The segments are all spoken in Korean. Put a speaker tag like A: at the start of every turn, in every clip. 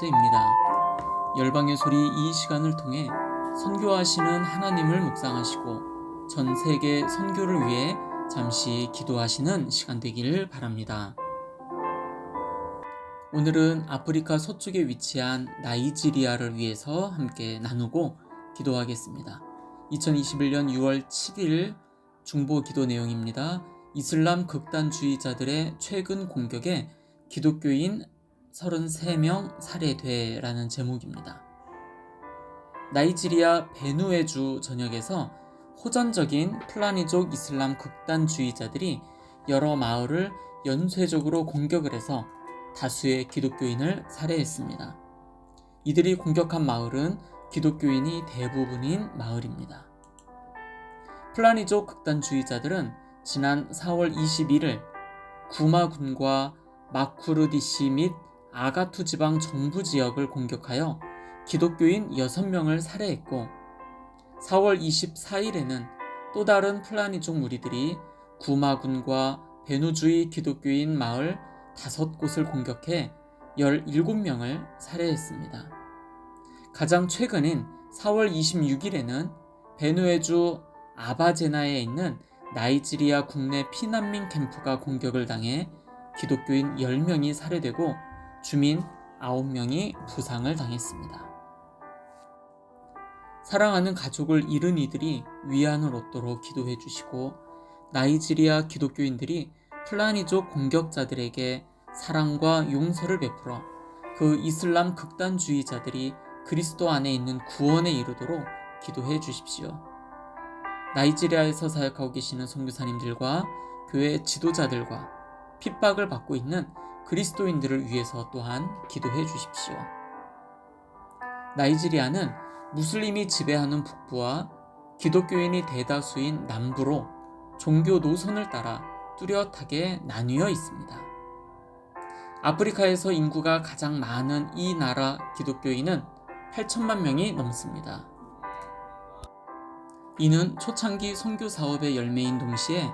A: 번째입니다. 열방의 소리 이 시간을 통해 선교하시는 하나님을 묵상하시고 전 세계 선교를 위해 잠시 기도하시는 시간 되기를 바랍니다. 오늘은 아프리카 서쪽에 위치한 나이지리아를 위해서 함께 나누고 기도하겠습니다. 2021년 6월 7일 중보 기도 내용입니다. 이슬람 극단주의자들의 최근 공격에 기독교인 33명 살해돼라는 제목입니다. 나이지리아 베누에주 전역에서 호전적인 플라니족 이슬람 극단주의자들이 여러 마을을 연쇄적으로 공격을 해서 다수의 기독교인을 살해했습니다. 이들이 공격한 마을은 기독교인이 대부분인 마을입니다. 플라니족 극단주의자들은 지난 4월 21일 구마군과 마쿠르디시 및 아가투 지방 정부 지역을 공격하여 기독교인 6명을 살해했고 4월 24일에는 또 다른 플라니족 무리들이 구마군과 베누주의 기독교인 마을 5곳을 공격해 17명을 살해했습니다. 가장 최근인 4월 26일에는 베누에주 아바제나에 있는 나이지리아 국내 피난민 캠프가 공격을 당해 기독교인 10명이 살해되고 주민 9명이 부상을 당했습니다. 사랑하는 가족을 잃은 이들이 위안을 얻도록 기도해 주시고 나이지리아 기독교인들이 플라니족 공격자들에게 사랑과 용서를 베풀어 그 이슬람 극단주의자들이 그리스도 안에 있는 구원에 이르도록 기도해 주십시오. 나이지리아에서 사역하고 계시는 선교사님들과 교회 지도자들과 핍박을 받고 있는 그리스도인들을 위해서 또한 기도해 주십시오. 나이지리아는 무슬림이 지배하는 북부와 기독교인이 대다수인 남부로 종교 노선을 따라 뚜렷하게 나뉘어 있습니다. 아프리카에서 인구가 가장 많은 이 나라 기독교인은 8천만 명이 넘습니다. 이는 초창기 선교 사업의 열매인 동시에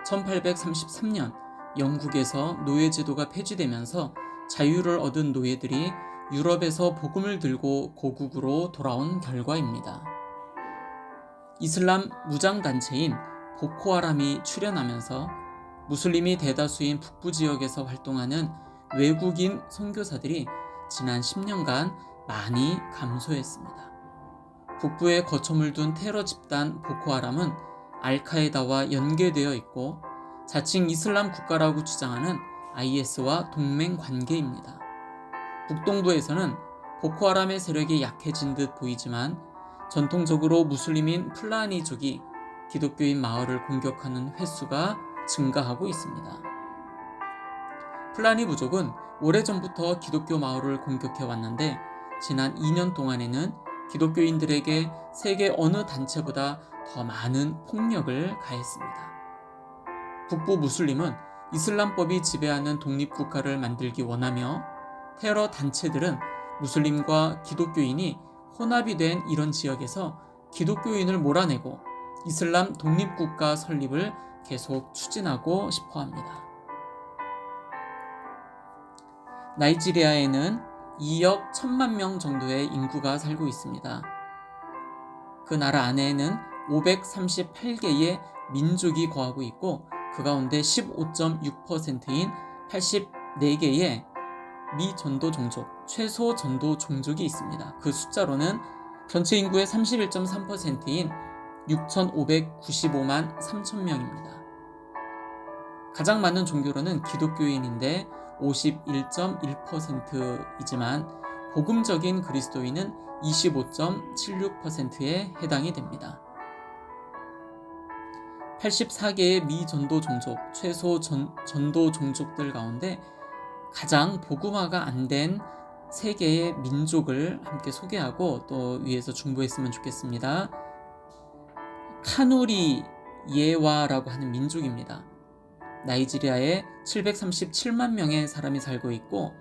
A: 1833년 영국에서 노예 제도가 폐지되면서 자유를 얻은 노예들이 유럽에서 복음을 들고 고국으로 돌아온 결과입니다. 이슬람 무장단체인 보코하람이 출현하면서 무슬림이 대다수인 북부 지역에서 활동하는 외국인 선교사들이 지난 10년간 많이 감소했습니다. 북부에 거처를 둔 테러 집단 보코하람은 알카에다와 연계되어 있고 자칭 이슬람 국가라고 주장하는 IS와 동맹 관계입니다. 북동부에서는 보코하람의 세력이 약해진 듯 보이지만 전통적으로 무슬림인 플라니족이 기독교인 마을을 공격하는 횟수가 증가하고 있습니다. 플라니 부족은 오래전부터 기독교 마을을 공격해 왔는데 지난 2년 동안에는 기독교인들에게 세계 어느 단체보다 더 많은 폭력을 가했습니다. 북부 무슬림은 이슬람법이 지배하는 독립국가를 만들기 원하며 테러 단체들은 무슬림과 기독교인이 혼합이 된 이런 지역에서 기독교인을 몰아내고 이슬람 독립국가 설립을 계속 추진하고 싶어 합니다. 나이지리아에는 2억 1천만 명 정도의 인구가 살고 있습니다. 그 나라 안에는 538개의 민족이 거하고 있고 그 가운데 15.6%인 84개의 미전도 종족, 최소 전도 종족이 있습니다. 그 숫자로는 전체 인구의 31.3%인 6,595만 3천 명입니다. 가장 많은 종교로는 기독교인인데 51.1%이지만 복음적인 그리스도인은 25.76%에 해당이 됩니다. 84개의 미전도 종족, 최소 전도 종족들 가운데 가장 복음화가 안 된 3개의 민족을 함께 소개하고 또 위에서 중보했으면 좋겠습니다. 카누리 예와라고 하는 민족입니다. 나이지리아에 737만 명의 사람이 살고 있고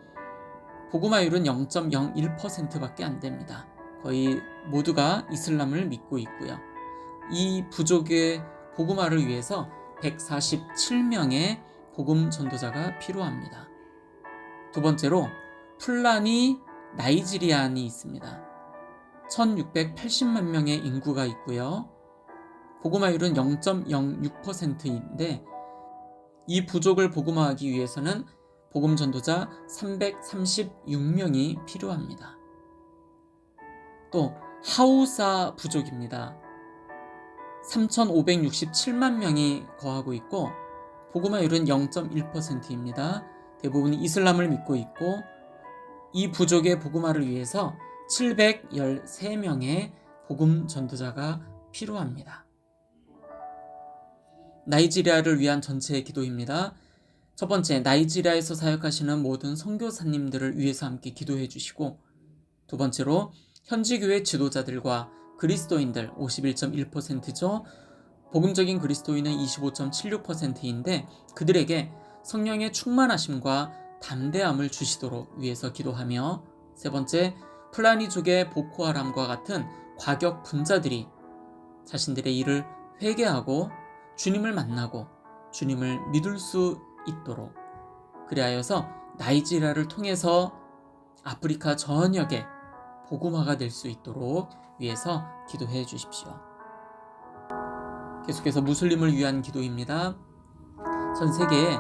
A: 복음화율은 0.01%밖에 안 됩니다. 거의 모두가 이슬람을 믿고 있고요. 이 부족의 복음화를 위해서 147명의 복음 전도자가 필요합니다. 두 번째로 플라니 나이지리안이 있습니다. 1680만 명의 인구가 있고요. 복음화율은 0.06%인데 이 부족을 복음화하기 위해서는 복음 전도자 336명이 필요합니다. 또 하우사 부족입니다. 3567만 명이 거하고 있고 복음화율은 0.1%입니다. 대부분이 이슬람을 믿고 있고 이 부족의 복음화를 위해서 713명의 복음 전도자가 필요합니다. 나이지리아를 위한 전체의 기도입니다. 첫 번째, 나이지리아에서 사역하시는 모든 선교사님들을 위해서 함께 기도해 주시고, 두 번째로 현지 교회 지도자들과 그리스도인들 51.1%죠. 복음적인 그리스도인은 25.76%인데 그들에게 성령의 충만하심과 담대함을 주시도록 위해서 기도하며, 세 번째, 플라니족의 보코하람과 같은 과격 분자들이 자신들의 일을 회개하고 주님을 만나고 주님을 믿을 수 있도록, 그리하여서 나이지리아를 통해서 아프리카 전역에 복음화가 될 수 있도록 위해서 기도해 주십시오. 계속해서 무슬림을 위한 기도입니다. 전 세계에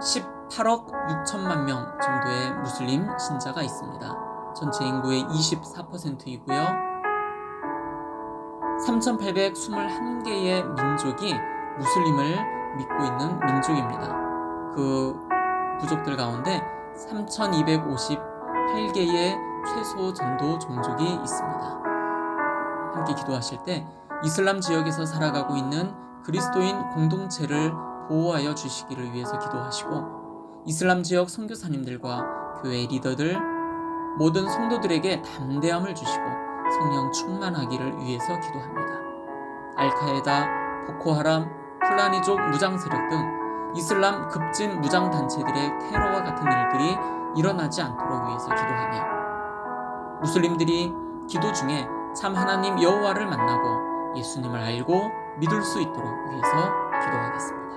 A: 18억 6천만 명 정도의 무슬림 신자가 있습니다. 전체 인구의 24%이고요. 3,821개의 민족이 무슬림을 믿고 있는 민족입니다. 그 부족들 가운데 3,258개의 최소 전도 종족이 있습니다. 함께 기도하실 때 이슬람 지역에서 살아가고 있는 그리스도인 공동체를 보호하여 주시기를 위해서 기도하시고, 이슬람 지역 선교사님들과 교회 리더들, 모든 성도들에게 담대함을 주시고 성령 충만하기를 위해서 기도합니다. 알카에다, 보코하람, 플라니족 무장 세력 등 이슬람 급진 무장 단체들의 테러와 같은 일들이 일어나지 않도록 위해서 기도하며, 무슬림들이 기도 중에 참 하나님 여호와를 만나고 예수님을 알고 믿을 수 있도록 위해서 기도하겠습니다.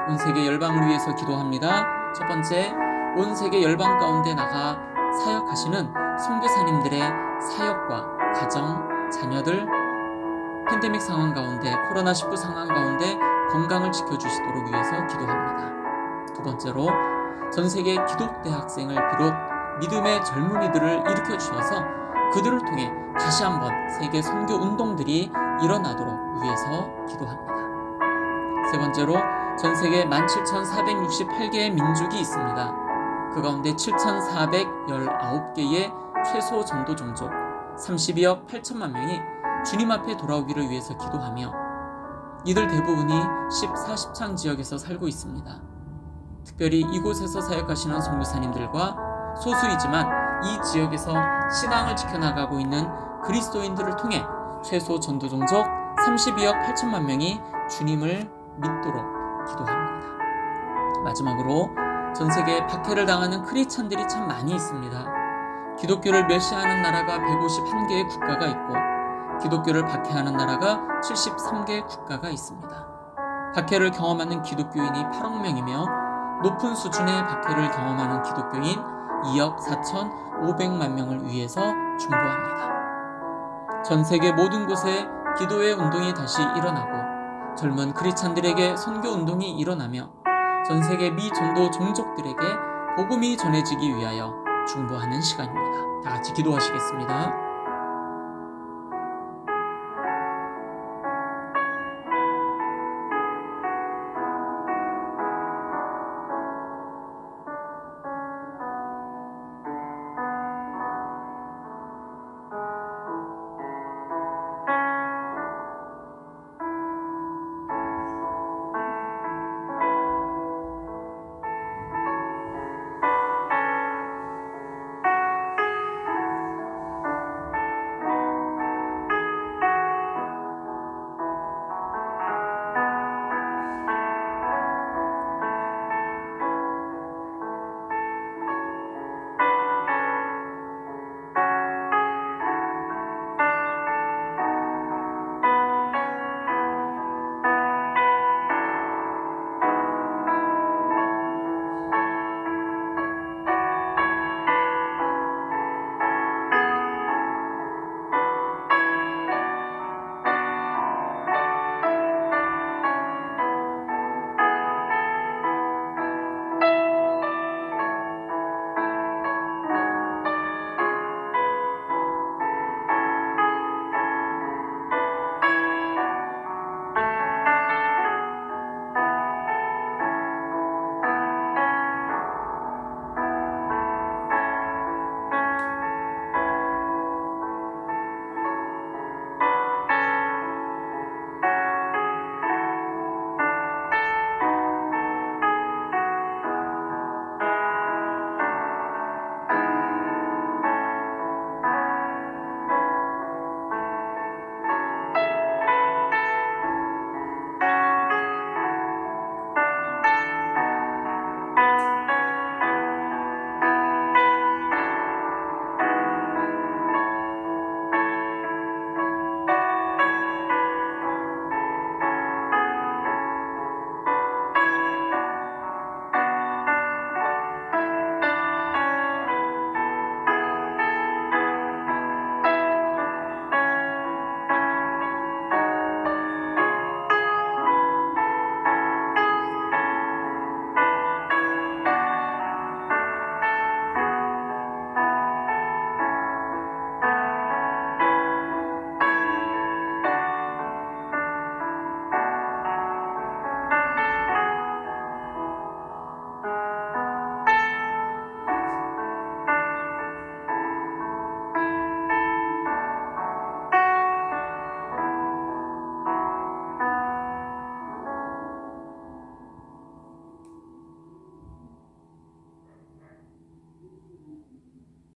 A: 온 세계 열방을 위해서 기도합니다. 첫 번째, 온 세계 열방 가운데 나가 사역하시는 선교사님들의 사역과 가정, 자녀들, 팬데믹 상황 가운데, 코로나19 상황 가운데 건강을 지켜주시도록 위해서 기도합니다. 두 번째로, 전 세계 기독대학생을 비롯 믿음의 젊은이들을 일으켜 주셔서 그들을 통해 다시 한번 세계 선교 운동들이 일어나도록 위해서 기도합니다. 세 번째로, 전 세계 17,468개의 민족이 있습니다. 그 가운데 7,419개의 최소 전도 종족 32억 8천만 명이 주님 앞에 돌아오기를 위해서 기도하며, 이들 대부분이 10,40창 지역에서 살고 있습니다. 특별히 이곳에서 사역하시는 선교사님들과 소수이지만 이 지역에서 신앙을 지켜나가고 있는 그리스도인들을 통해 최소 전도 종족 32억 8천만 명이 주님을 믿도록 기도합니다. 마지막으로, 전 세계에 박해를 당하는 크리스찬들이 참 많이 있습니다. 기독교를 멸시하는 나라가 151개의 국가가 있고 기독교를 박해하는 나라가 73개의 국가가 있습니다. 박해를 경험하는 기독교인이 8억 명이며 높은 수준의 박해를 경험하는 기독교인 2억 4,500만 명을 위해서 중보합니다. 전 세계 모든 곳에 기도의 운동이 다시 일어나고 젊은 크리스찬들에게 선교 운동이 일어나며 전 세계 미전도 종족들에게 복음이 전해지기 위하여 중보하는 시간입니다. 다 같이 기도하시겠습니다.